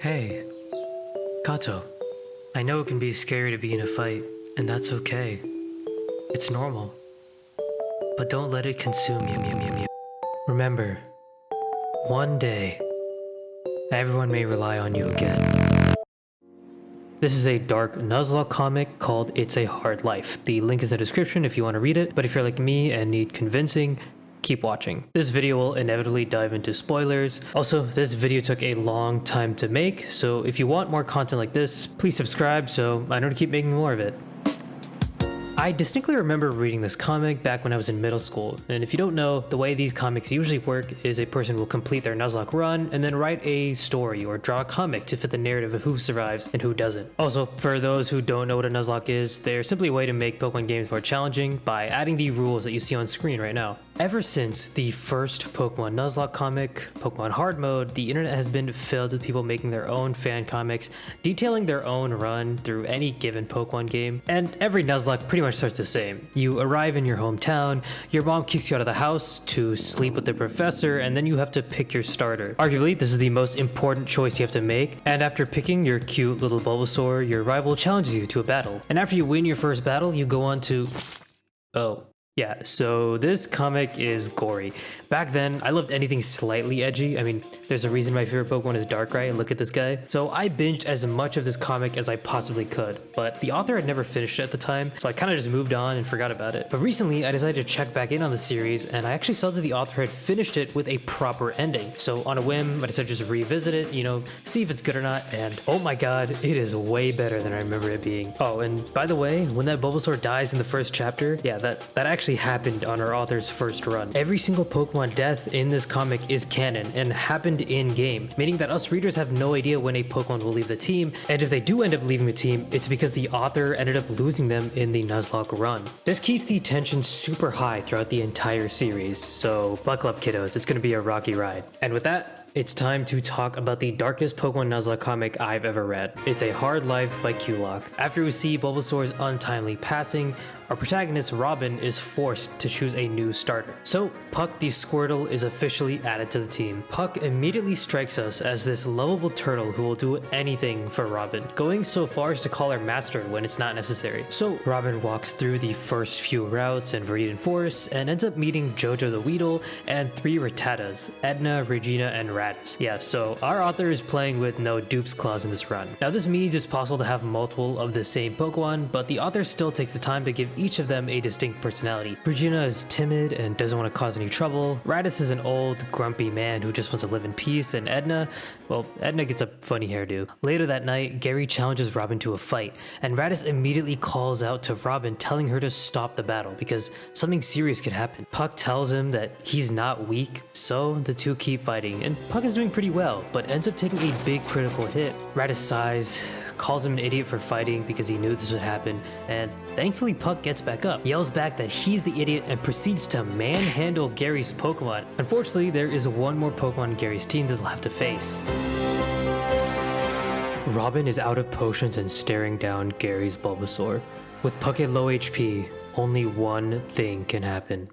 Hey, Kato. I know it can be scary to be in a fight, and that's okay. It's normal. But don't let it consume you. Remember, one day, everyone may rely on you again. This is a dark Nuzlocke comic called It's a Hard Life. The link is in the description if you want to read it, but if you're like me and need convincing, keep watching. This video will inevitably dive into spoilers. Also, this video took a long time to make, so if you want more content like this, please subscribe so I know to keep making more of it. I distinctly remember reading this comic back when I was in middle school, and if you don't know, the way these comics usually work is a person will complete their Nuzlocke run and then write a story or draw a comic to fit the narrative of who survives and who doesn't. Also, for those who don't know what a Nuzlocke is, they're simply a way to make Pokemon games more challenging by adding the rules that you see on screen right now. Ever since the first Pokemon Nuzlocke comic, Pokemon Hard Mode, the internet has been filled with people making their own fan comics, detailing their own run through any given Pokemon game, and every Nuzlocke pretty much starts the same. You arrive in your hometown, your mom kicks you out of the house to sleep with the professor, and then you have to pick your starter. Arguably, this is the most important choice you have to make, and after picking your cute little Bulbasaur, your rival challenges you to a battle. And after you win your first battle, you go on to... Yeah, so this comic is gory. Back then, I loved anything slightly edgy. I mean, there's a reason my favorite Pokemon is Darkrai, and look at this guy. So I binged as much of this comic as I possibly could, but the author had never finished it at the time, so I kind of just moved on and forgot about it. But recently, I decided to check back in on the series, and I actually saw that the author had finished it with a proper ending. So on a whim, I decided to just revisit it, see if it's good or not, and oh my god, it is way better than I remember it being. Oh, and by the way, when that Bulbasaur dies in the first chapter, yeah, that actually happened on our author's first run. Every single Pokemon death in this comic is canon and happened in game, meaning that us readers have no idea when a Pokemon will leave the team, and if they do end up leaving the team, it's because the author ended up losing them in the Nuzlocke run. This keeps the tension super high throughout the entire series, so buckle up kiddos, it's gonna be a rocky ride. And with that, it's time to talk about the darkest Pokemon Nuzlocke comic I've ever read. It's A Hard Life by Q-Lock. After we see Bulbasaur's untimely passing, our protagonist Robin is forced to choose a new starter. So Puck the Squirtle is officially added to the team. Puck immediately strikes us as this lovable turtle who will do anything for Robin, going so far as to call her master when it's not necessary. So Robin walks through the first few routes in Viridian Forest and ends up meeting Jojo the Weedle and 3 Rattatas, Edna, Regina, and Raditz. Yeah, so our author is playing with no dupes clause in this run. Now this means it's possible to have multiple of the same Pokemon, but the author still takes the time to give each of them a distinct personality. Regina is timid and doesn't want to cause any trouble. Raditz is an old, grumpy man who just wants to live in peace, and Edna gets a funny hairdo. Later that night, Gary challenges Robin to a fight, and Raditz immediately calls out to Robin, telling her to stop the battle because something serious could happen. Puck tells him that he's not weak, so the two keep fighting, and Puck is doing pretty well, but ends up taking a big critical hit. Raditz sighs, calls him an idiot for fighting because he knew this would happen, and thankfully Puck gets back up, yells back that he's the idiot, and proceeds to manhandle Gary's Pokemon. Unfortunately, there is one more Pokemon in Gary's team that they'll have to face. Robin is out of potions and staring down Gary's Bulbasaur. With Puck at low HP, only one thing can happen.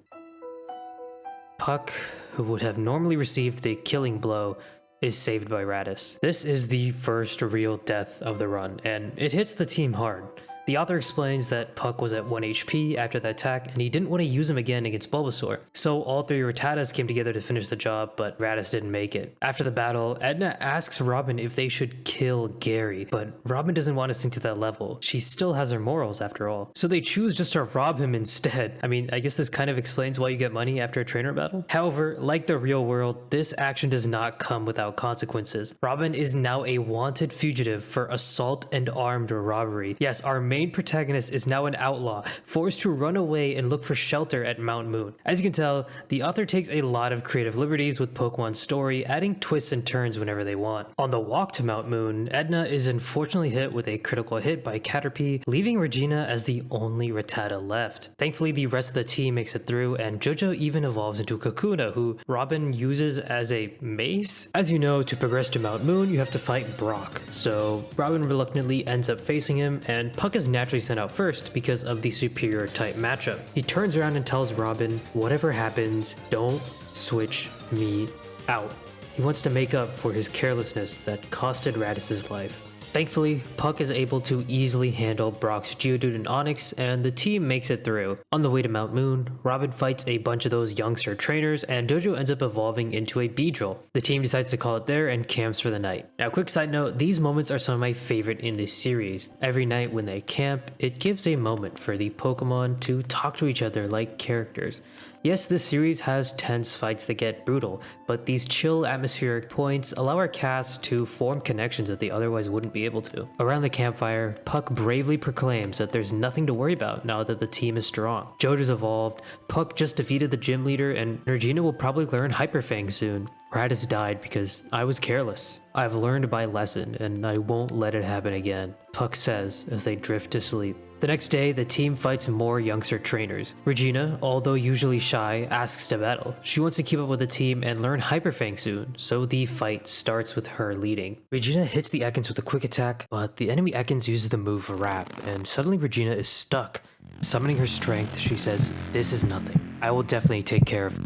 Puck, who would have normally received the killing blow, is saved by Raditz. This is the first real death of the run, and it hits the team hard. The author explains that Puck was at 1 HP after the attack, and he didn't want to use him again against Bulbasaur. So all 3 Rattatas came together to finish the job, but Raditz didn't make it. After the battle, Edna asks Robin if they should kill Gary, but Robin doesn't want to sink to that level. She still has her morals after all. So they choose just to rob him instead. I mean, I guess this kind of explains why you get money after a trainer battle. However, like the real world, this action does not come without consequences. Robin is now a wanted fugitive for assault and armed robbery. Yes, our main protagonist is now an outlaw, forced to run away and look for shelter at Mount Moon. As you can tell, the author takes a lot of creative liberties with Pokemon's story, adding twists and turns whenever they want. On the walk to Mount Moon, Edna is unfortunately hit with a critical hit by Caterpie, leaving Regina as the only Rattata left. Thankfully, the rest of the team makes it through, and Jojo even evolves into Kakuna, who Robin uses as a mace. As you know, to progress to Mount Moon, you have to fight Brock. So Robin reluctantly ends up facing him, and Puck is naturally sent out first because of the superior type matchup. He turns around and tells Robin, whatever happens, don't switch me out. He wants to make up for his carelessness that costed Raditz' life. Thankfully, Puck is able to easily handle Brock's Geodude and Onix, and the team makes it through. On the way to Mount Moon, Robin fights a bunch of those youngster trainers, and Jojo ends up evolving into a Beedrill. The team decides to call it there and camps for the night. Now, quick side note, these moments are some of my favorite in this series. Every night when they camp, it gives a moment for the Pokemon to talk to each other like characters. Yes, this series has tense fights that get brutal, but these chill atmospheric points allow our cast to form connections that they otherwise wouldn't be able to. Around the campfire, Puck bravely proclaims that there's nothing to worry about now that the team is strong. Jojo's evolved, Puck just defeated the gym leader, and Regina will probably learn Hyper Fang soon. Raditz died because I was careless. I've learned my lesson, and I won't let it happen again, Puck says as they drift to sleep. The next day, the team fights more youngster trainers. Regina, although usually shy, asks to battle. She wants to keep up with the team and learn Hyper Fang soon, so the fight starts with her leading. Regina hits the Ekans with a quick attack, but the enemy Ekans uses the move Wrap, and suddenly Regina is stuck. Summoning her strength, she says, "This is nothing. I will definitely take care of."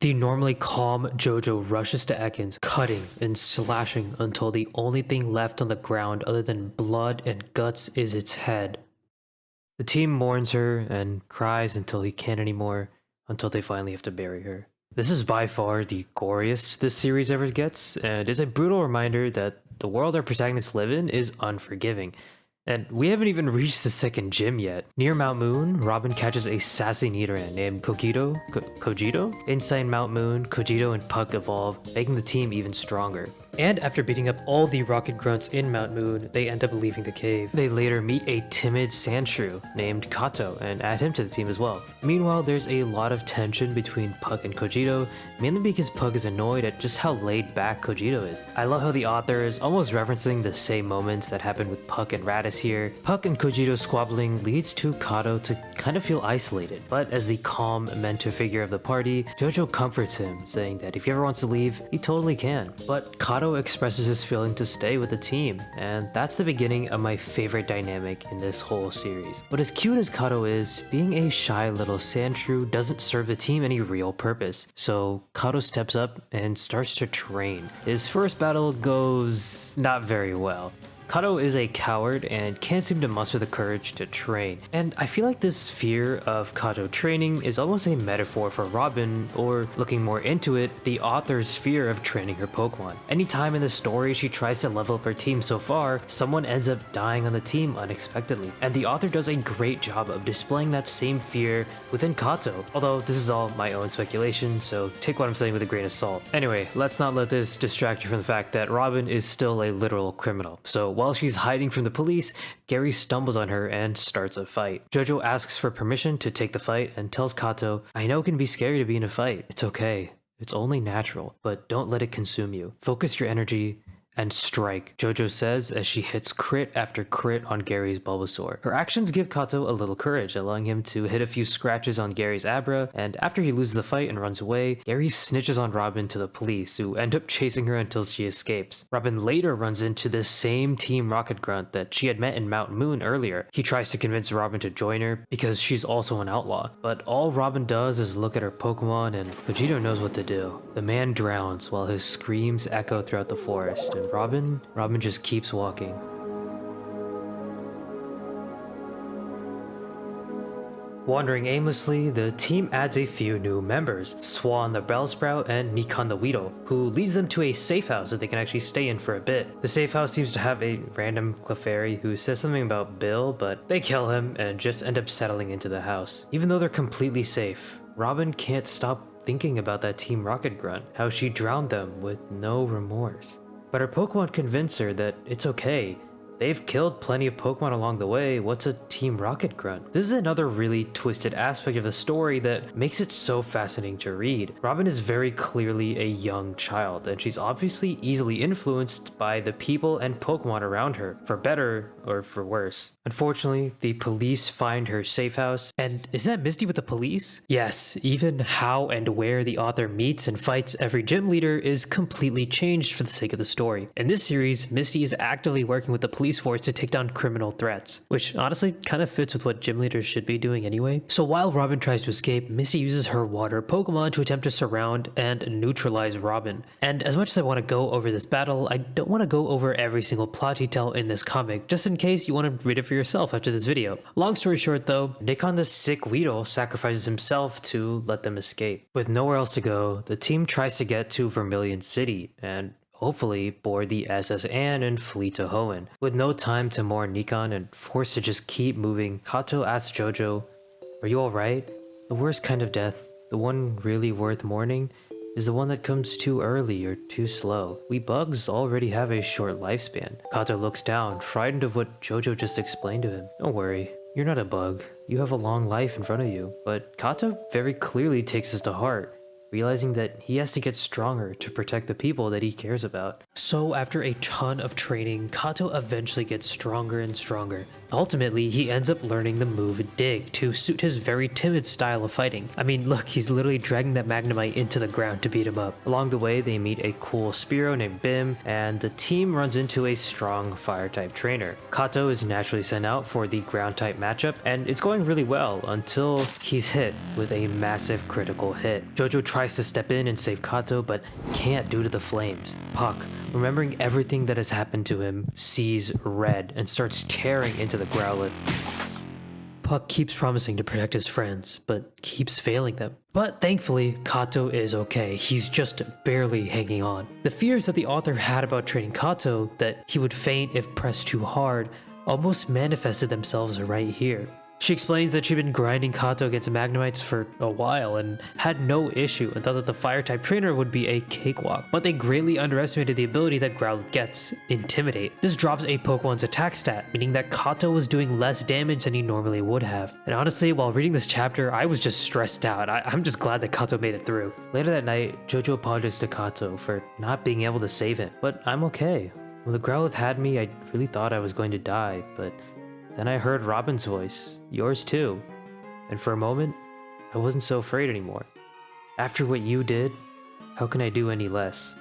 The normally calm Jojo rushes to Ekans, cutting and slashing until the only thing left on the ground other than blood and guts is its head. The team mourns her and cries until he can't anymore, until they finally have to bury her. This is by far the goriest this series ever gets, and is a brutal reminder that the world our protagonists live in is unforgiving. And we haven't even reached the second gym yet. Near Mount Moon, Robin catches a sassy Nidoran named Kogito? Inside Mount Moon, Kogito and Puck evolve, making the team even stronger. And after beating up all the rocket grunts in Mount Moon, they end up leaving the cave. They later meet a timid Sandshrew named Kato and add him to the team as well. Meanwhile, there's a lot of tension between Puck and Kogito, mainly because Puck is annoyed at just how laid back Kogito is. I love how the author is almost referencing the same moments that happened with Puck and Raditz here. Puck and Kogito squabbling leads to Kato to kind of feel isolated, but as the calm mentor figure of the party, Jojo comforts him, saying that if he ever wants to leave, he totally can. But Kato expresses his feeling to stay with the team, and that's the beginning of my favorite dynamic in this whole series. But as cute as Kato is, being a shy little Sandshrew doesn't serve the team any real purpose, so Kato steps up and starts to train. His first battle goes not very well. Kato is a coward and can't seem to muster the courage to train, and I feel like this fear of Kato training is almost a metaphor for Robin, or looking more into it, the author's fear of training her Pokemon. Anytime in the story she tries to level up her team so far, someone ends up dying on the team unexpectedly, and the author does a great job of displaying that same fear within Kato, although this is all my own speculation, so take what I'm saying with a grain of salt. Anyway, let's not let this distract you from the fact that Robin is still a literal criminal. So while she's hiding from the police, Gary stumbles on her and starts a fight. Jojo asks for permission to take the fight and tells Kato, "I know it can be scary to be in a fight. It's okay. It's only natural, but don't let it consume you. Focus your energy and strike," Jojo says as she hits crit after crit on Gary's Bulbasaur. Her actions give Kato a little courage, allowing him to hit a few scratches on Gary's Abra, and after he loses the fight and runs away, Gary snitches on Robin to the police, who end up chasing her until she escapes. Robin later runs into the same Team Rocket Grunt that she had met in Mount Moon earlier. He tries to convince Robin to join her because she's also an outlaw, but all Robin does is look at her Pokemon, and Vegito knows what to do. The man drowns while his screams echo throughout the forest, and Robin just keeps walking. Wandering aimlessly, the team adds a few new members, Swan the Bellsprout and Nikon the Weedle, who leads them to a safe house that they can actually stay in for a bit. The safe house seems to have a random Clefairy who says something about Bill, but they kill him and just end up settling into the house. Even though they're completely safe, Robin can't stop thinking about that Team Rocket Grunt, how she drowned them with no remorse. But her Pokemon convince her that it's okay. They've killed plenty of Pokemon along the way. What's a Team Rocket Grunt? This is another really twisted aspect of the story that makes it so fascinating to read. Robin is very clearly a young child, and she's obviously easily influenced by the people and Pokemon around her, for better or for worse. Unfortunately, the police find her safe house, and is that Misty with the police? Yes, even how and where the author meets and fights every gym leader is completely changed for the sake of the story. In this series, Misty is actively working with the police police force to take down criminal threats, which honestly kind of fits with what gym leaders should be doing anyway. So while Robin tries to escape, Misty uses her water Pokemon to attempt to surround and neutralize Robin. And as much as I want to go over this battle, I don't want to go over every single plot detail in this comic, just in case you want to read it for yourself after this video. Long story short though, Nikon the sick Weedle sacrifices himself to let them escape. With nowhere else to go, the team tries to get to Vermilion City and hopefully board the SS Anne and flee to Hoenn. With no time to mourn Nikon and forced to just keep moving, Kato asks Jojo, "Are you alright? The worst kind of death, the one really worth mourning, is the one that comes too early or too slow. We bugs already have a short lifespan." Kato looks down, frightened of what Jojo just explained to him. "Don't worry, you're not a bug. You have a long life in front of you." But Kato very clearly takes this to heart, realizing that he has to get stronger to protect the people that he cares about. So after a ton of training, Kato eventually gets stronger and stronger. Ultimately, he ends up learning the move Dig to suit his very timid style of fighting. I mean, look, he's literally dragging that Magnemite into the ground to beat him up. Along the way, they meet a cool Spearow named Bim, and the team runs into a strong Fire-type trainer. Kato is naturally sent out for the Ground-type matchup, and it's going really well until he's hit with a massive critical hit. Jojo tries to step in and save Kato, but can't due to the flames. Puck, remembering everything that has happened to him, sees red and starts tearing into the Growlithe. Puck keeps promising to protect his friends, but keeps failing them. But thankfully, Kato is okay. He's just barely hanging on. The fears that the author had about training Kato, that he would faint if pressed too hard, almost manifested themselves right here. She explains that she'd been grinding Kato against Magnemites for a while and had no issue and thought that the Fire-type trainer would be a cakewalk, but they greatly underestimated the ability that Growlithe gets, Intimidate. This drops a Pokemon's attack stat, meaning that Kato was doing less damage than he normally would have. And honestly, while reading this chapter, I was just stressed out. I'm just glad that Kato made it through. Later that night, Jojo apologized to Kato for not being able to save him, but I'm okay. When the Growlithe had me, I really thought I was going to die, but then I heard Robin's voice, yours too, and for a moment, I wasn't so afraid anymore. After what you did, how can I do any less?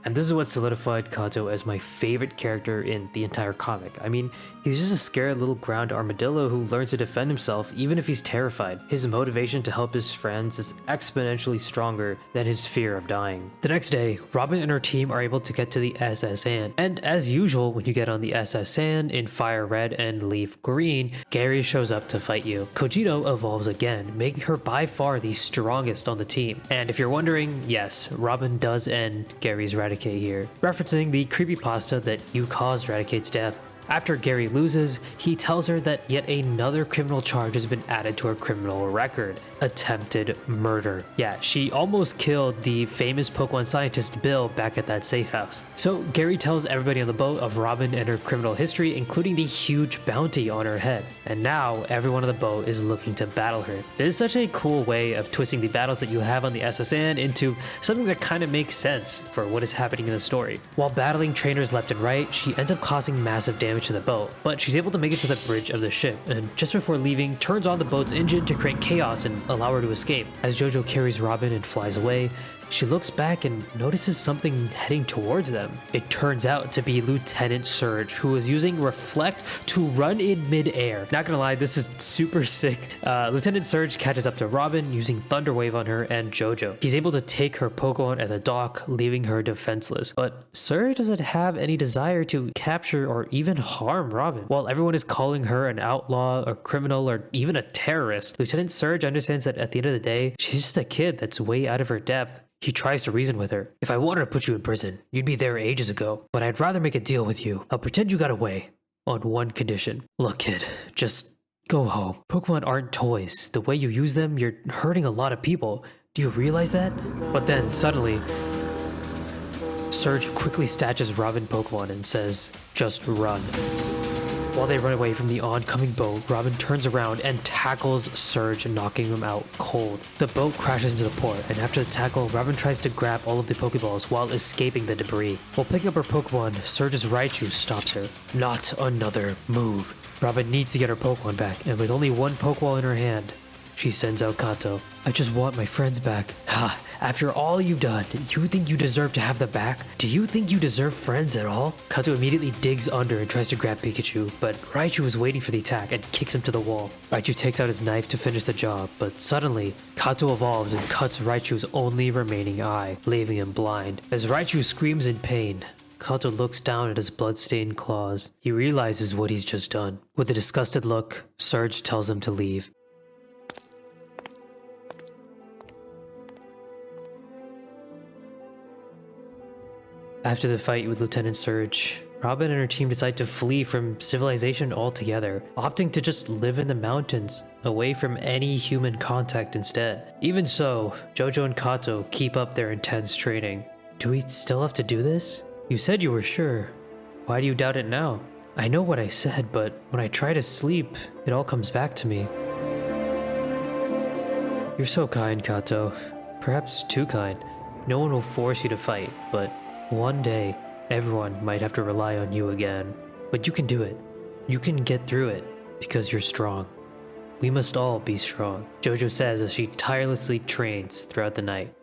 And this is what solidified Kato as my favorite character in the entire comic. I mean, he's just a scared little ground armadillo who learns to defend himself even if he's terrified. His motivation to help his friends is exponentially stronger than his fear of dying. The next day, Robin and her team are able to get to the SS Anne. And as usual, when you get on the SS Anne in Fire Red and Leaf Green, Gary shows up to fight you. Kojito evolves again, making her by far the strongest on the team. And if you're wondering, yes, Robin does end Gary's Raticate here, referencing the creepypasta that you caused Raticate's death. After Gary loses, he tells her that yet another criminal charge has been added to her criminal record. Attempted murder. Yeah, she almost killed the famous Pokemon scientist Bill back at that safe house. So Gary tells everybody on the boat of Robin and her criminal history, including the huge bounty on her head. And now everyone on the boat is looking to battle her. It is such a cool way of twisting the battles that you have on the SS Anne into something that kind of makes sense for what is happening in the story. While battling trainers left and right, she ends up causing massive damage to the boat, but she's able to make it to the bridge of the ship, and just before leaving, turns on the boat's engine to create chaos and allow her to escape. As Jojo carries Robin and flies away, she looks back and notices something heading towards them. It turns out to be Lieutenant Surge, who is using Reflect to run in mid-air. Not gonna lie, this is super sick. Lieutenant Surge catches up to Robin using Thunder Wave on her and Jojo. He's able to take her Pokemon at the dock, leaving her defenseless. But Surge doesn't have any desire to capture or even harm Robin. While everyone is calling her an outlaw, a criminal, or even a terrorist, Lieutenant Surge understands that at the end of the day, she's just a kid that's way out of her depth. He tries to reason with her. "If I wanted to put you in prison, you'd be there ages ago, but I'd rather make a deal with you. I'll pretend you got away, on one condition. Look, kid, just go home. Pokemon aren't toys. The way you use them, you're hurting a lot of people. Do you realize that?" But then, suddenly, Surge quickly stashes Robin Pokemon and says, "Just run." While they run away from the oncoming boat, Robin turns around and tackles Surge, knocking him out cold. The boat crashes into the port, and after the tackle, Robin tries to grab all of the Pokeballs while escaping the debris. While picking up her Pokemon, Surge's Raichu stops her. "Not another move." Robin needs to get her Pokemon back, and with only one Pokeball in her hand, She sends out Kato. I just want my friends back. Ha! After all you've done, you think you deserve to have them back? Do you think you deserve friends at all? Kato immediately digs under and tries to grab Pikachu, but Raichu is waiting for the attack and kicks him to the wall. Raichu takes out his knife to finish the job, but suddenly, Kato evolves and cuts Raichu's only remaining eye, leaving him blind. As Raichu screams in pain, Kato looks down at his blood-stained claws. He realizes what he's just done. With a disgusted look, Surge tells him to leave. After the fight with Lieutenant Surge, Robin and her team decide to flee from civilization altogether, opting to just live in the mountains, away from any human contact instead. Even so, Jojo and Kato keep up their intense training. Do we still have to do this? You said you were sure. Why do you doubt it now? I know what I said, but when I try to sleep, it all comes back to me. You're so kind, Kato. Perhaps too kind. No one will force you to fight, but one day, everyone might have to rely on you again. But you can do it. You can get through it, because you're strong. We must all be strong, Jojo says as she tirelessly trains throughout the night.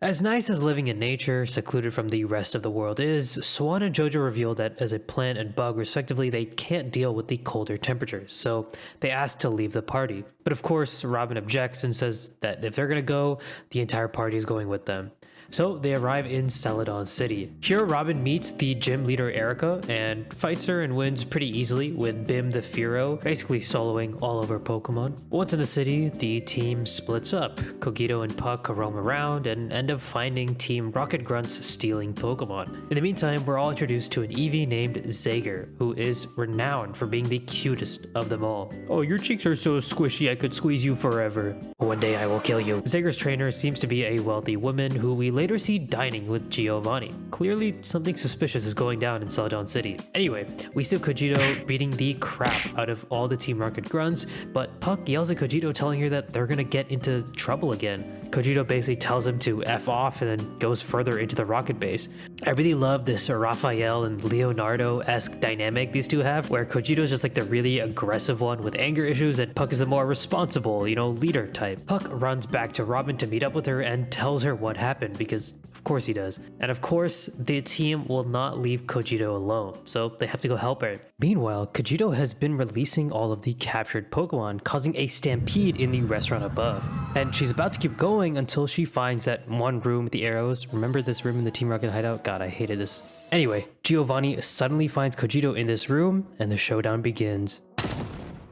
As nice as living in nature, secluded from the rest of the world is, Swan and Jojo reveal that as a plant and bug respectively, they can't deal with the colder temperatures, so they ask to leave the party. But of course, Robin objects and says that if they're gonna go, the entire party is going with them. So they arrive in Celadon City. Here, Robin meets the gym leader Erica and fights her and wins pretty easily with Bim the Fearow, basically soloing all of her Pokemon. Once in the city, the team splits up. Kogito and Puck roam around and end up finding Team Rocket Grunt's stealing Pokemon. In the meantime, we're all introduced to an Eevee named Zager, who is renowned for being the cutest of them all. Oh, your cheeks are so squishy I could squeeze you forever. One day I will kill you. Zager's trainer seems to be a wealthy woman who we later see dining with Giovanni. Clearly, something suspicious is going down in Celadon City. Anyway, we see Kogito beating the crap out of all the Team Rocket Grunts, but Puck yells at Kogito telling her that they're gonna get into trouble again. Kogito basically tells him to F off and then goes further into the rocket base. I really love this Raphael and Leonardo-esque dynamic these two have, where Kogito's just like the really aggressive one with anger issues and Puck is the more responsible, leader type. Puck runs back to Robin to meet up with her and tells her what happened because of course he does. And of course, the team will not leave Kogito alone, so they have to go help her. Meanwhile, Kogito has been releasing all of the captured Pokemon, causing a stampede in the restaurant above. And she's about to keep going until she finds that one room with the arrows. Remember this room in the Team Rocket hideout? God, I hated this. Anyway, Giovanni suddenly finds Kogito in this room, and the showdown begins.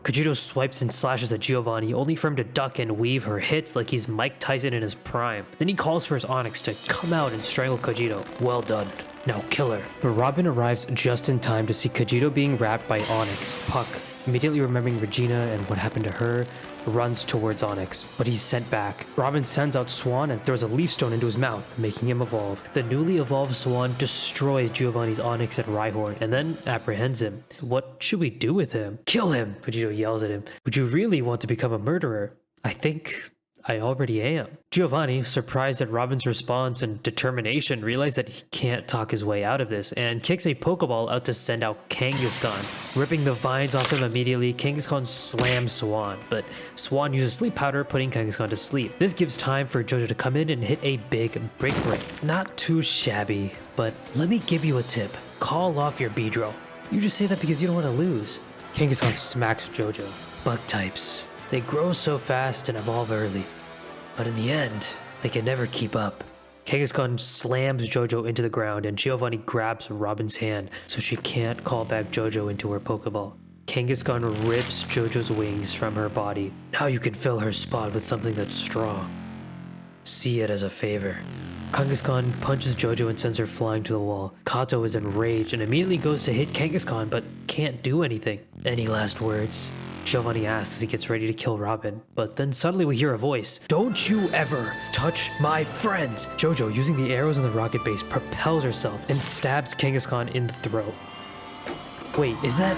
Kogito swipes and slashes at Giovanni, only for him to duck and weave her hits like he's Mike Tyson in his prime. Then he calls for his Onix to come out and strangle Kogito. Well done. Now kill her. But Robin arrives just in time to see Kogito being wrapped by Onix. Puck, immediately remembering Regina and what happened to her, runs towards Onix, but he's sent back. Robin sends out Swan and throws a leaf stone into his mouth, making him evolve. The newly evolved Swan destroys Giovanni's Onix and Rhyhorn, and then apprehends him. What should we do with him? Kill him! Kogito yells at him. Would you really want to become a murderer? I think I already am. Giovanni, surprised at Robin's response and determination, realized that he can't talk his way out of this and kicks a Pokeball out to send out Kangaskhan. Ripping the vines off him immediately, Kangaskhan slams Swan, but Swan uses Sleep Powder, putting Kangaskhan to sleep. This gives time for Jojo to come in and hit a big break. Not too shabby, but let me give you a tip. Call off your Beedrill. You just say that because you don't want to lose. Kangaskhan smacks Jojo. Bug types. They grow so fast and evolve early, but in the end, they can never keep up. Kangaskhan slams Jojo into the ground and Giovanni grabs Robin's hand so she can't call back Jojo into her Pokeball. Kangaskhan rips Jojo's wings from her body. Now you can fill her spot with something that's strong. See it as a favor. Kangaskhan punches Jojo and sends her flying to the wall. Kato is enraged and immediately goes to hit Kangaskhan but can't do anything. Any last words? Giovanni asks as he gets ready to kill Robin, but then suddenly we hear a voice. Don't you ever touch my friends! Jojo, using the arrows in the rocket base, propels herself and stabs Kangaskhan in the throat. Wait, is that...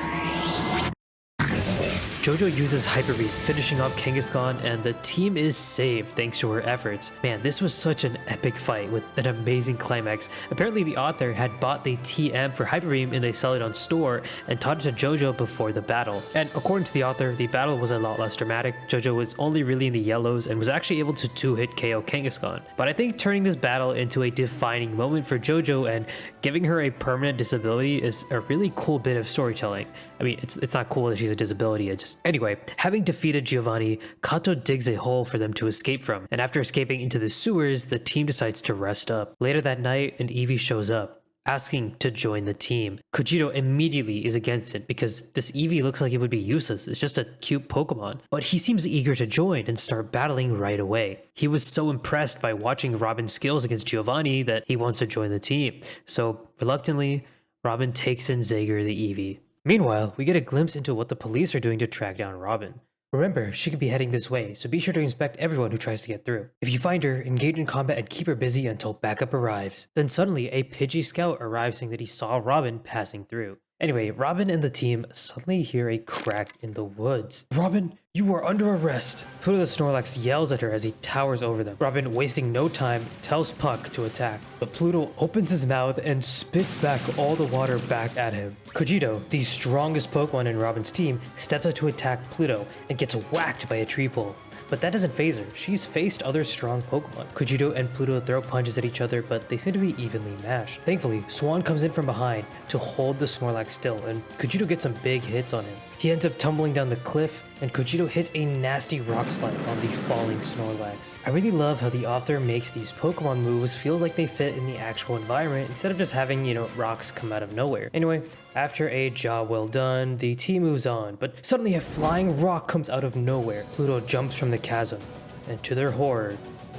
Jojo uses Hyper Beam, finishing off Kangaskhan, and the team is saved thanks to her efforts. Man, this was such an epic fight with an amazing climax. Apparently the author had bought the TM for Hyper Beam in a Celadon store and taught it to Jojo before the battle. And according to the author, the battle was a lot less dramatic. Jojo was only really in the yellows and was actually able to 2-hit KO Kangaskhan. But I think turning this battle into a defining moment for Jojo and giving her a permanent disability is a really cool bit of storytelling. I mean, it's not cool that she's a disability, it just... Anyway, having defeated Giovanni, Kato digs a hole for them to escape from, and after escaping into the sewers, the team decides to rest up. Later that night, an Eevee shows up, asking to join the team. Kojiro immediately is against it because this Eevee looks like it would be useless. It's just a cute Pokemon. But he seems eager to join and start battling right away. He was so impressed by watching Robin's skills against Giovanni that he wants to join the team. So reluctantly, Robin takes in Zager the Eevee. Meanwhile, we get a glimpse into what the police are doing to track down Robin. Remember, she could be heading this way, so be sure to inspect everyone who tries to get through. If you find her, engage in combat and keep her busy until backup arrives. Then suddenly, a Pidgey scout arrives saying that he saw Robin passing through. Anyway, Robin and the team suddenly hear a crack in the woods. Robin, you are under arrest! Pluto the Snorlax yells at her as he towers over them. Robin, wasting no time, tells Puck to attack. But Pluto opens his mouth and spits back all the water back at him. Kojito, the strongest Pokemon in Robin's team, steps up to attack Pluto and gets whacked by a tree pole. But that doesn't faze her. She's faced other strong Pokemon. Kojito and Pluto throw punches at each other, but they seem to be evenly matched. Thankfully, Swan comes in from behind to hold the Snorlax still, and Kojito gets some big hits on him. He ends up tumbling down the cliff, and Kojito hits a nasty rock slide on the falling Snorlax. I really love how the author makes these Pokemon moves feel like they fit in the actual environment instead of just having, rocks come out of nowhere. Anyway, after a job well done, the team moves on, but suddenly a flying rock comes out of nowhere. Pluto jumps from the chasm, and to their horror,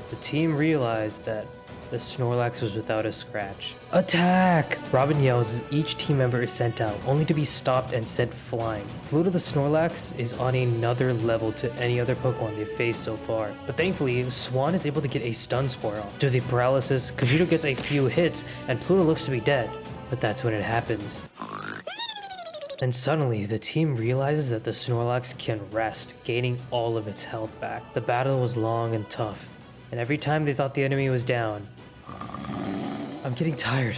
the team realized that the Snorlax was without a scratch. Attack! Robin yells as each team member is sent out, only to be stopped and sent flying. Pluto the Snorlax is on another level to any other Pokemon they've faced so far. But thankfully, Swan is able to get a Stun Spore off. Due to the paralysis, Kojito gets a few hits, and Pluto looks to be dead. But that's when it happens. And suddenly, the team realizes that the Snorlax can rest, gaining all of its health back. The battle was long and tough, and every time they thought the enemy was down, I'm getting tired,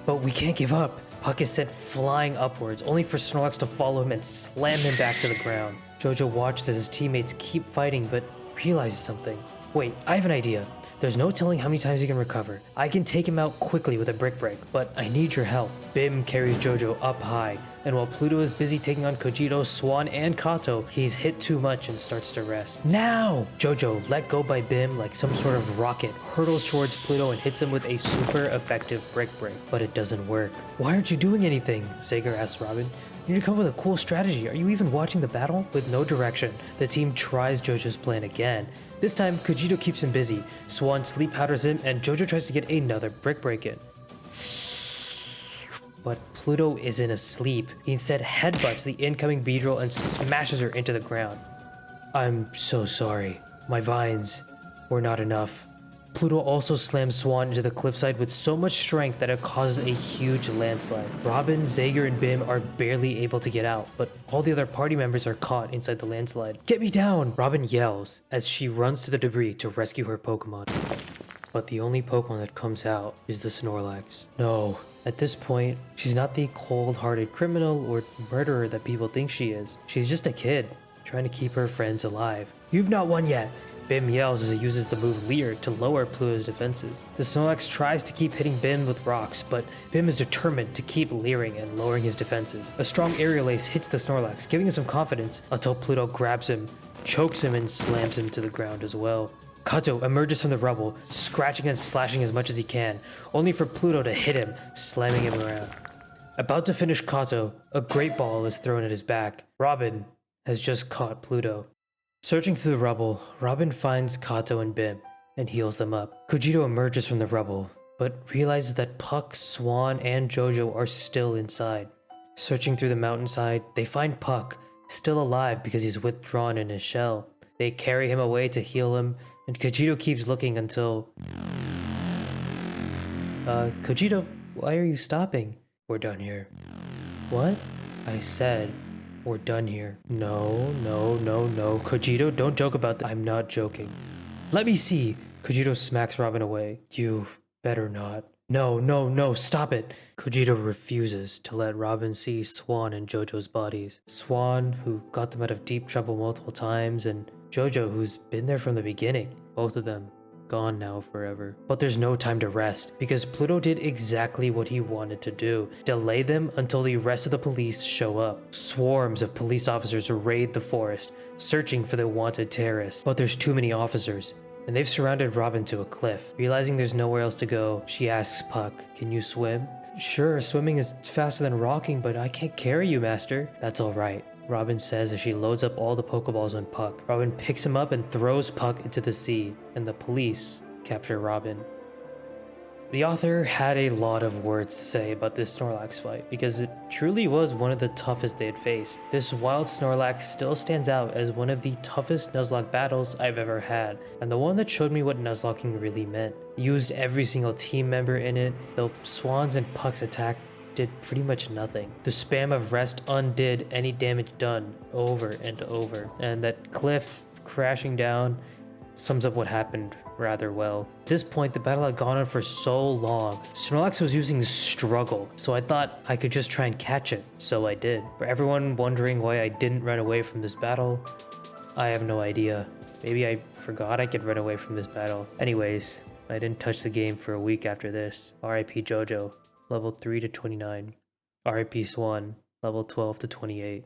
but we can't give up. Puck is sent flying upwards, only for Snorlax to follow him and slam him back to the ground. Jojo watches as his teammates keep fighting, but realizes something. Wait, I have an idea. There's no telling how many times he can recover. I can take him out quickly with a Brick Break, but I need your help. Bim carries Jojo up high, and while Pluto is busy taking on Kojito, Swan, and Kato, he's hit too much and starts to rest. Now! Jojo, let go by Bim like some sort of rocket, hurtles towards Pluto and hits him with a super effective Brick Break, but it doesn't work. Why aren't you doing anything? Zager asks Robin. You need to come up with a cool strategy. Are you even watching the battle? With no direction, the team tries Jojo's plan again. This time, Kojito keeps him busy. Swan sleep powders him, and Jojo tries to get another Brick Break in. But Pluto isn't asleep. He instead headbutts the incoming Beedrill and smashes her into the ground. I'm so sorry. My vines were not enough. Pluto also slams Swan into the cliffside with so much strength that it causes a huge landslide. Robin, Zager, and Bim are barely able to get out, but all the other party members are caught inside the landslide. Get me down! Robin yells as she runs to the debris to rescue her Pokemon. But the only Pokemon that comes out is the Snorlax. No. At this point, she's not the cold-hearted criminal or murderer that people think she is. She's just a kid, trying to keep her friends alive. You've not won yet! Bim yells as he uses the move Leer to lower Pluto's defenses. The Snorlax tries to keep hitting Bim with rocks, but Bim is determined to keep leering and lowering his defenses. A strong aerial ace hits the Snorlax, giving him some confidence until Pluto grabs him, chokes him, and slams him to the ground as well. Kato emerges from the rubble, scratching and slashing as much as he can, only for Pluto to hit him, slamming him around. About to finish Kato, a great ball is thrown at his back. Robin has just caught Pluto. Searching through the rubble, Robin finds Kato and Bim and heals them up. Kojito emerges from the rubble, but realizes that Puck, Swan, and Jojo are still inside. Searching through the mountainside, they find Puck, still alive because he's withdrawn in his shell. They carry him away to heal him, and Kojito keeps looking until... Kojito, why are you stopping? We're done here. What? I said, We're done here. No, no, no, no. Kojito, don't joke about that. I'm not joking. Let me see. Kojito smacks Robin away. You better not. No, no, no, stop it. Kojito refuses to let Robin see Swan and Jojo's bodies. Swan, who got them out of deep trouble multiple times, and Jojo, who's been there from the beginning. Both of them gone now forever. But there's no time to rest, because Pluto did exactly what he wanted to do. Delay them until the rest of the police show up. Swarms of police officers raid the forest, searching for the wanted terrorists. But there's too many officers, and they've surrounded Robin to a cliff. Realizing there's nowhere else to go, she asks Puck, "Can you swim?" "Sure, swimming is faster than rocking, but I can't carry you, master." "That's alright," Robin says as she loads up all the Pokeballs on Puck. Robin picks him up and throws Puck into the sea, and the police capture Robin. The author had a lot of words to say about this Snorlax fight, because it truly was one of the toughest they had faced. This wild Snorlax still stands out as one of the toughest Nuzlocke battles I've ever had, and the one that showed me what Nuzlocking really meant. Used every single team member in it, though Swan's and Puck's attack did pretty much nothing. The spam of rest undid any damage done over and over, and that cliff crashing down sums up what happened rather well. At this point, the battle had gone on for so long. Snorlax was using Struggle, so I thought I could just try and catch it, so I did. For everyone wondering why I didn't run away from this battle, I have no idea. Maybe I forgot I could run away from this battle. Anyways, I didn't touch the game for a week after this. RIP Jojo, level 3 to 29. RIP Swan, level 12 to 28.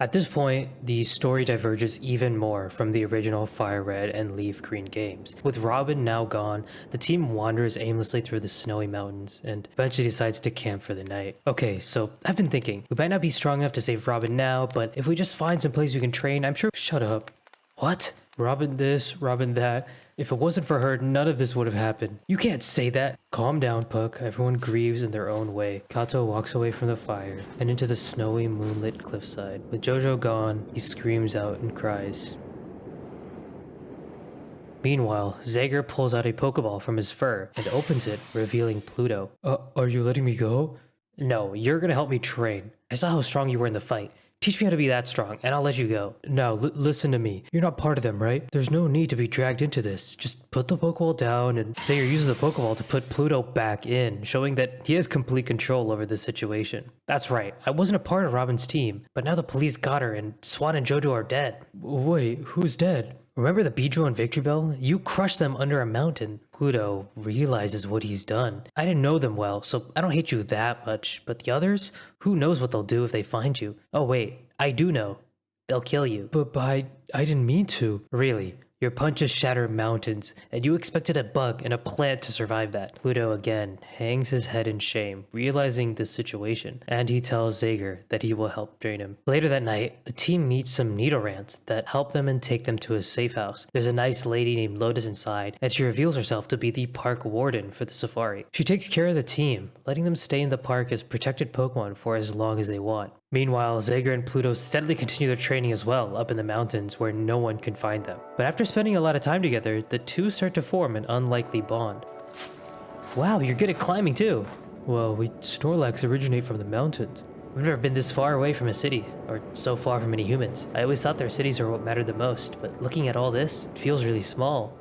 At this point, the story diverges even more from the original Fire Red and Leaf Green games. With Robin now gone, the team wanders aimlessly through the snowy mountains and eventually decides to camp for the night. Okay, so I've been thinking, we might not be strong enough to save Robin now, but if we just find some place we can train, I'm sure— Shut up. What? Robin this, Robin that. If it wasn't for her, none of this would have happened. You can't say that. Calm down, Puck. Everyone grieves in their own way. Kato walks away from the fire and into the snowy, moonlit cliffside. With Jojo gone, he screams out and cries. Meanwhile, Zager pulls out a Pokeball from his fur and opens it, revealing Pluto. Are you letting me go? No, you're gonna help me train. I saw how strong you were in the fight. Teach me how to be that strong, and I'll let you go. Now, listen to me. You're not part of them, right? There's no need to be dragged into this. Just put the Pokeball down, and Zager uses the Pokeball to put Pluto back in, showing that he has complete control over the situation. That's right. I wasn't a part of Robin's team, but now the police got her, and Swan and Jojo are dead. Wait, who's dead? Remember the Beedrill and Victreebel? You crushed them under a mountain. Pluto realizes what he's done. I didn't know them well, so I don't hate you that much. But the others? Who knows what they'll do if they find you? Oh wait, I do know. They'll kill you. But I didn't mean to. Really? Your punches shatter mountains, and you expected a bug and a plant to survive that. Pluto again hangs his head in shame, realizing the situation, and he tells Zager that he will help train him. Later that night, the team meets some Nidorants that help them and take them to a safe house. There's a nice lady named Lotus inside, and she reveals herself to be the park warden for the safari. She takes care of the team, letting them stay in the park as protected Pokemon for as long as they want. Meanwhile, Zager and Pluto steadily continue their training as well up in the mountains where no one can find them. But after spending a lot of time together, the two start to form an unlikely bond. Wow, you're good at climbing too. Well, we Snorlax originate from the mountains. We've never been this far away from a city, or so far from any humans. I always thought their cities are what mattered the most, but looking at all this, it feels really small.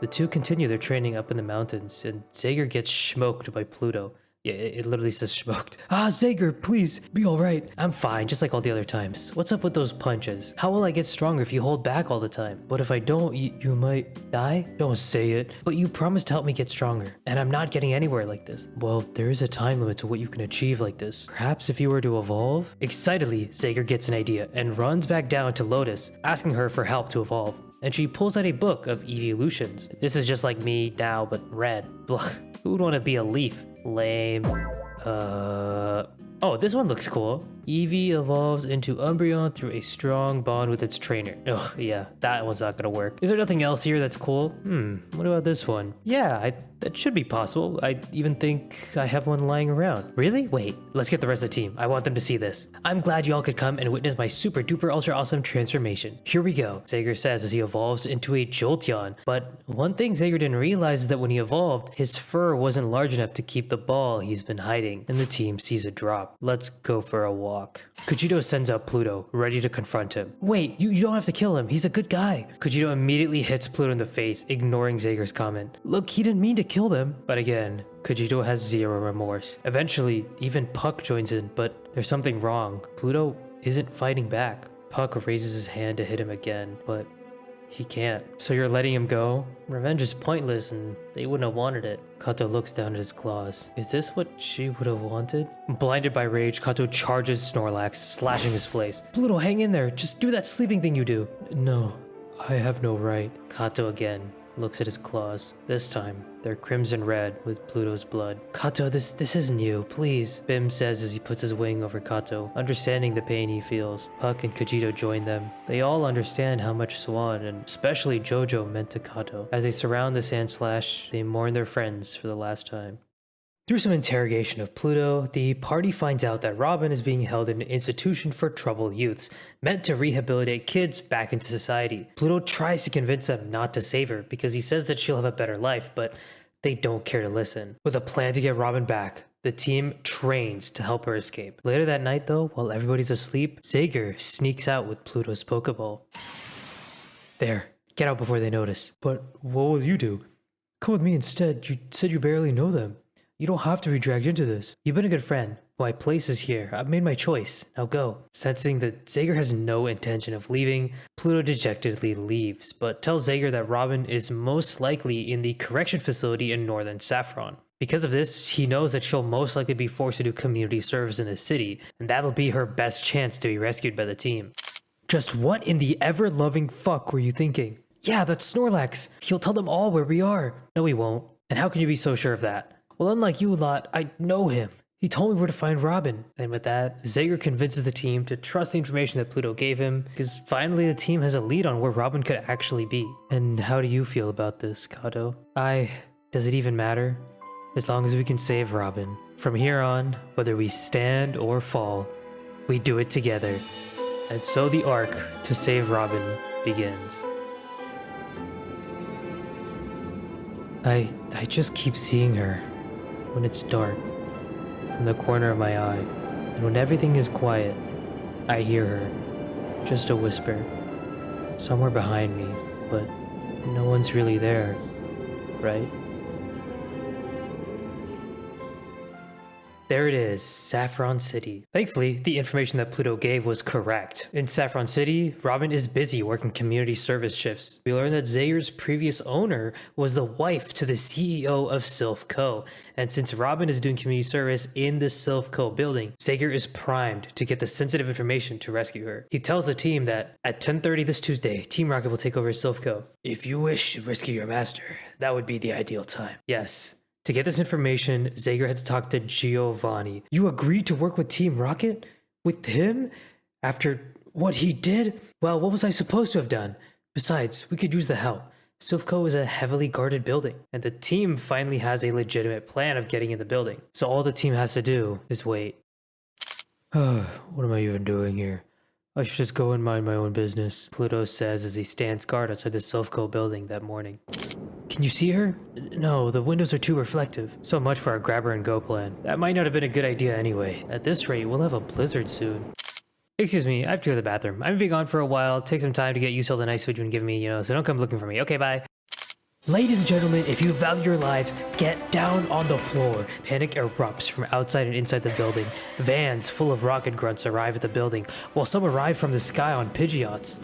The two continue their training up in the mountains, and Zager gets smoked by Pluto. Yeah, it literally says smoked. Zager, please, be alright. I'm fine, just like all the other times. What's up with those punches? How will I get stronger if you hold back all the time? But if I don't, you might die? Don't say it. But you promised to help me get stronger, and I'm not getting anywhere like this. Well, there is a time limit to what you can achieve like this. Perhaps if you were to evolve? Excitedly, Zager gets an idea and runs back down to Lotus, asking her for help to evolve. And she pulls out a book of evolutions. This is just like me now, but red. Blah. Who would want to be a leaf? Lame. Oh, this one looks cool. Eevee evolves into Umbreon through a strong bond with its trainer. Ugh, yeah, that one's not gonna work. Is there nothing else here that's cool? What about this one? Yeah, that should be possible. I even think I have one lying around. Really? Wait, let's get the rest of the team. I want them to see this. I'm glad y'all could come and witness my super duper ultra awesome transformation. Here we go, Zager says as he evolves into a Jolteon. But one thing Zager didn't realize is that when he evolved, his fur wasn't large enough to keep the ball he's been hiding. fighting, and the team sees a drop. Let's go for a walk. Kojito sends out Pluto, ready to confront him. Wait, you don't have to kill him. He's a good guy. Kojito immediately hits Pluto in the face, ignoring Xager's comment. Look, he didn't mean to kill them. But again, Kojito has zero remorse. Eventually, even Puck joins in, but there's something wrong. Pluto isn't fighting back. Puck raises his hand to hit him again, but he can't. So you're letting him go? Revenge is pointless and they wouldn't have wanted it. Kato looks down at his claws. Is this what she would have wanted? Blinded by rage, Kato charges Snorlax, slashing his face. Pluto, hang in there. Just do that sleeping thing you do. No, I have no right. Kato again looks at his claws. This time, they're crimson red with Pluto's blood. Kato, this isn't you, please, Bim says as he puts his wing over Kato, understanding the pain he feels. Puck and Kojito join them. They all understand how much Swan, and especially Jojo, meant to Kato. As they surround the Sand Slash, they mourn their friends for the last time. Through some interrogation of Pluto, the party finds out that Robin is being held in an institution for troubled youths, meant to rehabilitate kids back into society. Pluto tries to convince them not to save her because he says that she'll have a better life, but they don't care to listen. With a plan to get Robin back, the team trains to help her escape. Later that night though, while everybody's asleep, Xager sneaks out with Pluto's Pokeball. There, get out before they notice. But what will you do? Come with me instead. You said you barely know them. You don't have to be dragged into this. You've been a good friend. My place is here. I've made my choice. Now go. Sensing that Xager has no intention of leaving, Pluto dejectedly leaves, but tells Xager that Robin is most likely in the correction facility in northern Saffron. Because of this, he knows that she'll most likely be forced to do community service in the city, and that'll be her best chance to be rescued by the team. Just what in the ever-loving fuck were you thinking? Yeah, that's Snorlax. He'll tell them all where we are. No, he won't. And how can you be so sure of that? Well, unlike you lot, I know him. He told me where to find Robin. And with that, Xager convinces the team to trust the information that Pluto gave him, because finally the team has a lead on where Robin could actually be. And how do you feel about this, Kato? Does it even matter? As long as we can save Robin. From here on, whether we stand or fall, we do it together. And so the arc to save Robin begins. I just keep seeing her when it's dark, from the corner of my eye, and when everything is quiet, I hear her, just a whisper, somewhere behind me, but no one's really there, right? There it is, Saffron City. Thankfully, the information that Pluto gave was correct. In Saffron City, Robin is busy working community service shifts. We learn that Xager's previous owner was the wife to the CEO of Sylph Co. And since Robin is doing community service in the Sylph Co building, Xager is primed to get the sensitive information to rescue her. He tells the team that at 10:30 this Tuesday, Team Rocket will take over Sylph Co. If you wish to rescue your master, that would be the ideal time. Yes. To get this information, Xager had to talk to Giovanni. You agreed to work with Team Rocket? With him? After what he did? Well, what was I supposed to have done? Besides, we could use the help. Sylphco is a heavily guarded building, and the team finally has a legitimate plan of getting in the building. So all the team has to do is wait. What am I even doing here? I should just go and mind my own business, Pluto says as he stands guard outside the Sylphco building that morning. Can you see her? No, the windows are too reflective. So much for our grab her and go plan. That might not have been a good idea anyway. At this rate, we'll have a blizzard soon. Excuse me, I have to go to the bathroom. I'm gonna be gone for a while. Take some time to get used to all the nice food you've been giving me, so don't come looking for me. Okay, bye. Ladies and gentlemen, if you value your lives, get down on the floor. Panic erupts from outside and inside the building. Vans full of rocket grunts arrive at the building, while some arrive from the sky on Pidgeots.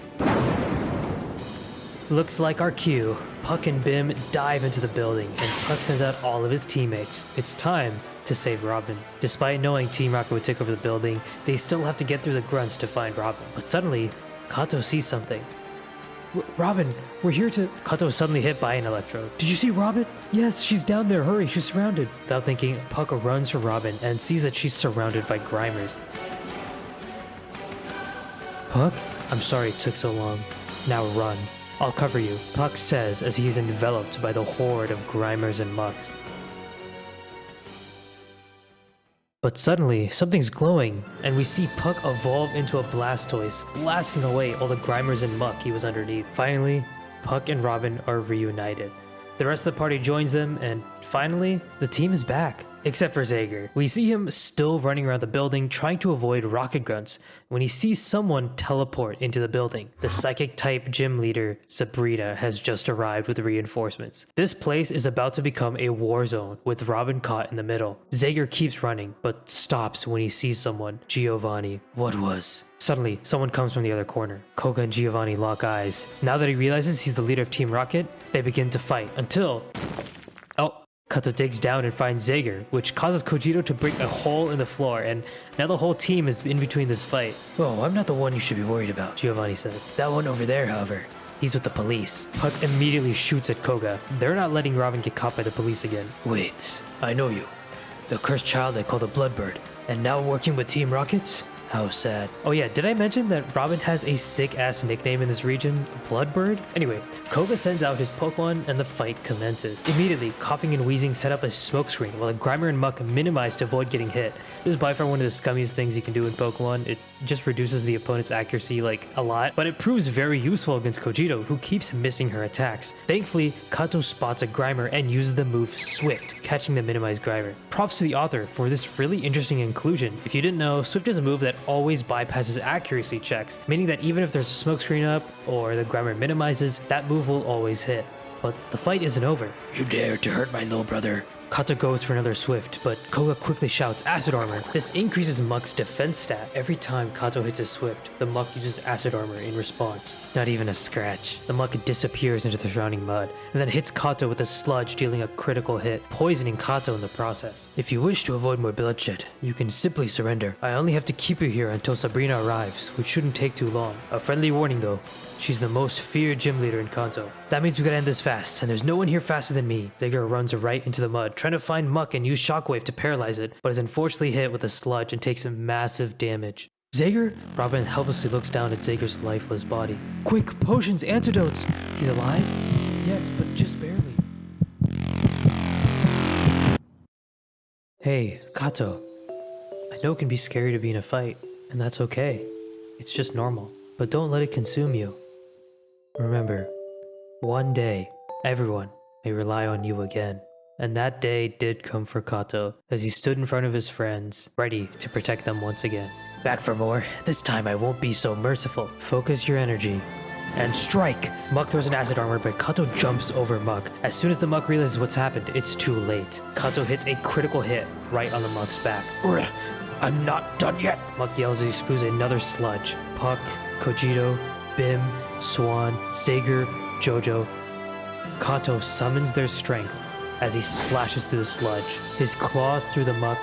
Looks like our cue. Puck and Bim dive into the building, and Puck sends out all of his teammates. It's time to save Robin. Despite knowing Team Rocket would take over the building, they still have to get through the grunts to find Robin. But suddenly, Kato sees something. Robin, we're here to... Kato is suddenly hit by an electrode. Did you see Robin? Yes, she's down there. Hurry, she's surrounded. Without thinking, Puck runs for Robin and sees that she's surrounded by Grimers. Puck? I'm sorry it took so long. Now run. I'll cover you, Puck says as he's enveloped by the horde of Grimers and Mucks. But suddenly, something's glowing, and we see Puck evolve into a Blastoise, blasting away all the Grimers and Muck he was underneath. Finally, Puck and Robin are reunited. The rest of the party joins them, and finally, the team is back. Except for Zager. We see him still running around the building trying to avoid rocket grunts when he sees someone teleport into the building. The psychic type gym leader, Sabrina, has just arrived with reinforcements. This place is about to become a war zone with Robin caught in the middle. Zager keeps running but stops when he sees someone. Giovanni. What was? Suddenly, someone comes from the other corner. Koga and Giovanni lock eyes. Now that he realizes he's the leader of Team Rocket, they begin to fight until... Oh, Kato digs down and finds Zager, which causes Kojiro to break a hole in the floor, and now the whole team is in between this fight. Oh, I'm not the one you should be worried about, Giovanni says. That one over there, however, he's with the police. Puck immediately shoots at Koga. They're not letting Robin get caught by the police again. Wait, I know you. The cursed child they call the Bloodbird, and now working with Team Rockets? How sad. Oh yeah, did I mention that Robin has a sick-ass nickname in this region? Bloodbird? Anyway, Koga sends out his Pokemon and the fight commences. Immediately, coughing and wheezing set up a smokescreen while Grimer and Muck minimize to avoid getting hit. This is by far one of the scummiest things you can do in Pokemon. It just reduces the opponent's accuracy like a lot, but it proves very useful against Kojiro, who keeps missing her attacks. Thankfully, Kato spots a Grimer and uses the move Swift, catching the minimized Grimer. Props to the author for this really interesting inclusion. If you didn't know, Swift is a move that always bypasses accuracy checks, meaning that even if there's a smokescreen up or the Grimer minimizes, that move will always hit. But the fight isn't over. You dare to hurt my little brother. Kato goes for another Swift, but Koga quickly shouts Acid Armor. This increases Muck's defense stat. Every time Kato hits a Swift, the Muck uses Acid Armor in response. Not even a scratch. The Muck disappears into the surrounding mud, and then hits Kato with a Sludge, dealing a critical hit, poisoning Kato in the process. If you wish to avoid more bloodshed, you can simply surrender. I only have to keep you here until Sabrina arrives, which shouldn't take too long. A friendly warning though. She's the most feared gym leader in Kanto. That means we gotta end this fast, and there's no one here faster than me. Zager runs right into the mud, trying to find Muck and use Shockwave to paralyze it, but is unfortunately hit with a Sludge and takes some massive damage. Zager? Robin helplessly looks down at Zager's lifeless body. Quick, potions, antidotes! He's alive? Yes, but just barely. Hey, Kato. I know it can be scary to be in a fight, and that's okay. It's just normal. But don't let it consume you. Remember, one day, everyone may rely on you again. And that day did come for Kato, as he stood in front of his friends, ready to protect them once again. Back for more. This time I won't be so merciful. Focus your energy. And strike! Muck throws an Acid Armor, but Kato jumps over Muck. As soon as the Muck realizes what's happened, it's too late. Kato hits a critical hit right on the Muck's back. I'm not done yet! Muck yells as he spews another Sludge. Puck, Kojiro, Bim, Swan, Zager, Jojo. Kato summons their strength as he slashes through the sludge. His claws through the muck,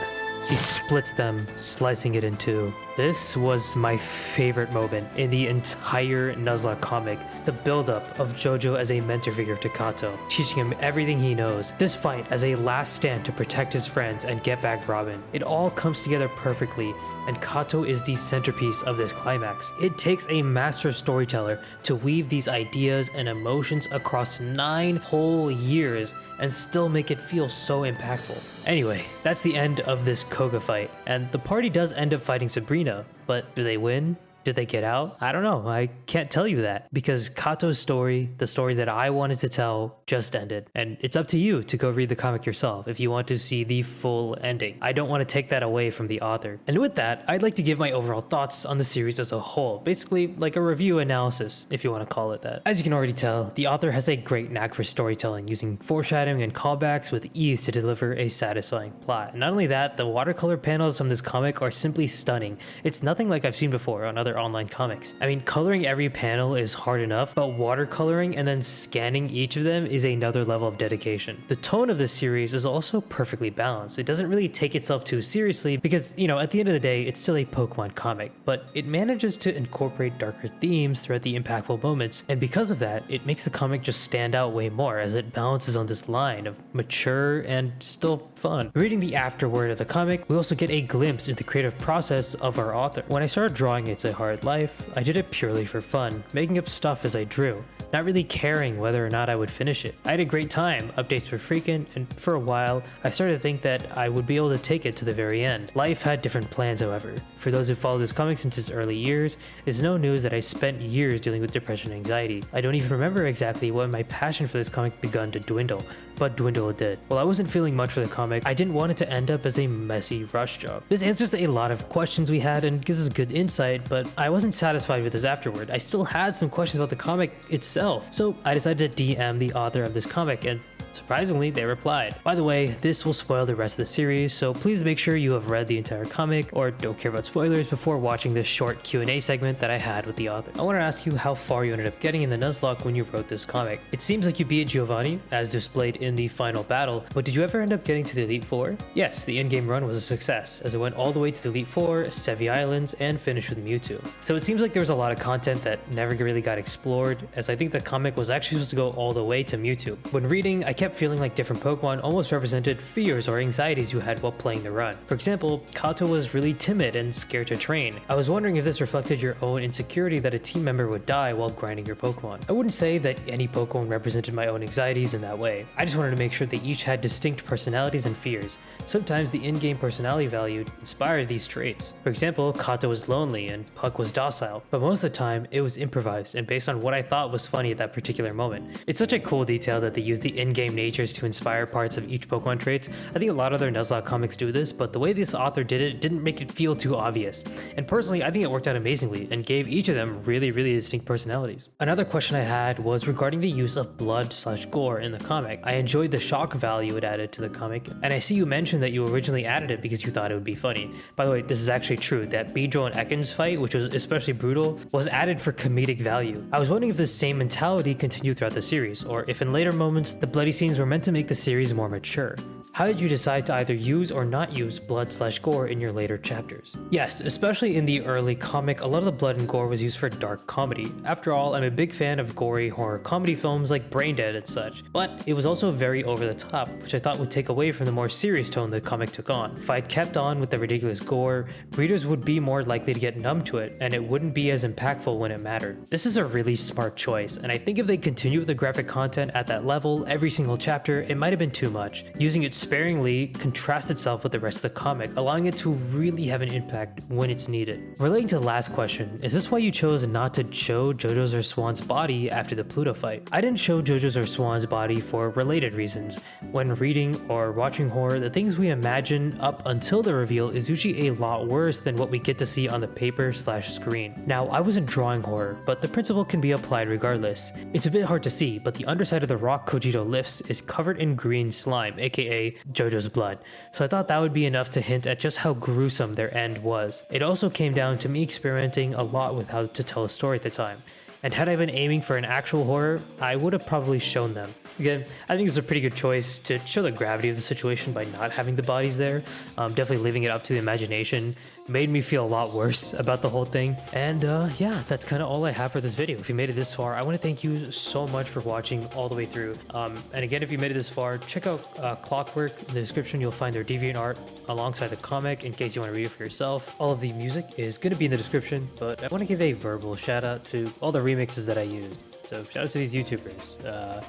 he splits them, slicing it in two. This was my favorite moment in the entire Nuzlocke comic, the buildup of Jojo as a mentor figure to Kato, teaching him everything he knows. This fight as a last stand to protect his friends and get back Robin. It all comes together perfectly, and Kato is the centerpiece of this climax. It takes a master storyteller to weave these ideas and emotions across 9 whole years and still make it feel so impactful. Anyway, that's the end of this Koga fight, and the party does end up fighting Sabrina, but do they win? Did they get out? I don't know. I can't tell you that because Kato's story, the story that I wanted to tell, just ended. And it's up to you to go read the comic yourself if you want to see the full ending. I don't want to take that away from the author. And with that, I'd like to give my overall thoughts on the series as a whole. Basically, like a review analysis, if you want to call it that. As you can already tell, the author has a great knack for storytelling, using foreshadowing and callbacks with ease to deliver a satisfying plot. And not only that, the watercolor panels from this comic are simply stunning. It's nothing like I've seen before on other online comics. I mean, coloring every panel is hard enough, but watercoloring and then scanning each of them is another level of dedication. The tone of this series is also perfectly balanced. It doesn't really take itself too seriously because, you know, at the end of the day, it's still a Pokemon comic, but it manages to incorporate darker themes throughout the impactful moments, and because of that, it makes the comic just stand out way more as it balances on this line of mature and still fun. Reading the afterword of the comic, we also get a glimpse into the creative process of our author. When I started drawing, it's a hard life, I did it purely for fun, making up stuff as I drew, not really caring whether or not I would finish it. I had a great time, updates were frequent, and for a while, I started to think that I would be able to take it to the very end. Life had different plans, however. For those who follow this comic since its early years, it's no news that I spent years dealing with depression and anxiety. I don't even remember exactly when my passion for this comic begun to dwindle, but dwindle it did. While I wasn't feeling much for the comic, I didn't want it to end up as a messy rush job. This answers a lot of questions we had and gives us good insight, but I wasn't satisfied with this afterward. I still had some questions about the comic itself, so I decided to DM the author of this comic, and surprisingly, they replied. By the way, this will spoil the rest of the series, so please make sure you have read the entire comic or don't care about spoilers before watching this short Q&A segment that I had with the author. I want to ask you how far you ended up getting in the Nuzlocke when you wrote this comic. It seems like you beat Giovanni, as displayed in the final battle, but did you ever end up getting to the Elite Four? Yes, the in-game run was a success, as it went all the way to the Elite Four, Sevi Islands, and finished with Mewtwo. So it seems like there was a lot of content that never really got explored, as I think the comic was actually supposed to go all the way to Mewtwo. When reading, I kept feeling like different Pokemon almost represented fears or anxieties you had while playing the run. For example, Kato was really timid and scared to train. I was wondering if this reflected your own insecurity that a team member would die while grinding your Pokemon. I wouldn't say that any Pokemon represented my own anxieties in that way. I just wanted to make sure they each had distinct personalities and fears. Sometimes the in-game personality value inspired these traits. For example, Kato was lonely and Puck was docile, but most of the time it was improvised and based on what I thought was funny at that particular moment. It's such a cool detail that they use the in-game natures to inspire parts of each Pokemon traits. I think a lot of their Nuzlocke comics do this, but the way this author did it didn't make it feel too obvious. And personally, I think it worked out amazingly and gave each of them really distinct personalities. Another question I had was regarding the use of blood/gore in the comic. I enjoyed the shock value it added to the comic, and I see you mentioned that you originally added it because you thought it would be funny. By the way, this is actually true. That Beedrill and Ekans fight, which was especially brutal, was added for comedic value. I was wondering if this same mentality continued throughout the series, or if in later moments the bloody scenes were meant to make the series more mature. How did you decide to either use or not use blood/gore in your later chapters? Yes, especially in the early comic, a lot of the blood and gore was used for dark comedy. After all, I'm a big fan of gory horror comedy films like Braindead and such, but it was also very over the top, which I thought would take away from the more serious tone the comic took on. If I'd kept on with the ridiculous gore, readers would be more likely to get numb to it, and it wouldn't be as impactful when it mattered. This is a really smart choice, and I think if they continue with the graphic content at that level every single chapter, it might have been too much. Using it sparingly contrasts itself with the rest of the comic, allowing it to really have an impact when it's needed. Relating to the last question, is this why you chose not to show JoJo's or Swan's body after the Pluto fight? I didn't show JoJo's or Swan's body for related reasons. When reading or watching horror, the things we imagine up until the reveal is usually a lot worse than what we get to see on the paper/screen. Now, I wasn't drawing horror, but the principle can be applied regardless. It's a bit hard to see, but the underside of the rock Kojito lifts is covered in green slime, aka JoJo's blood, so I thought that would be enough to hint at just how gruesome their end was. It also came down to me experimenting a lot with how to tell a story at the time, and had I been aiming for an actual horror, I would have probably shown them. Again, I think it's a pretty good choice to show the gravity of the situation by not having the bodies there. Definitely leaving it up to the imagination made me feel a lot worse about the whole thing. And yeah, that's kind of all I have for this video. If you made it this far, I want to thank you so much for watching all the way through. And again, if you made it this far, check out Clockwork. In the description, you'll find their deviant alongside the comic in case you want to read it for yourself. All of the music is going to be in the description, but I want to give a verbal shout out to all the remixes that I used. So shout out to these YouTubers.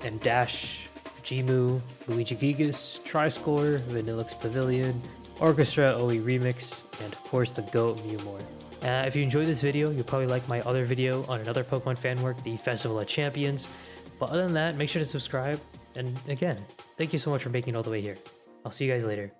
And Dash, Gmu, Luigi Gigas, Triscore, Vanillix Pavilion, Orchestra OE Remix, and of course the GOAT Mewmore. If you enjoyed this video, you'll probably like my other video on another Pokemon fan work, the Festival of Champions. But other than that, make sure to subscribe, and again, thank you so much for making it all the way here. I'll see you guys later.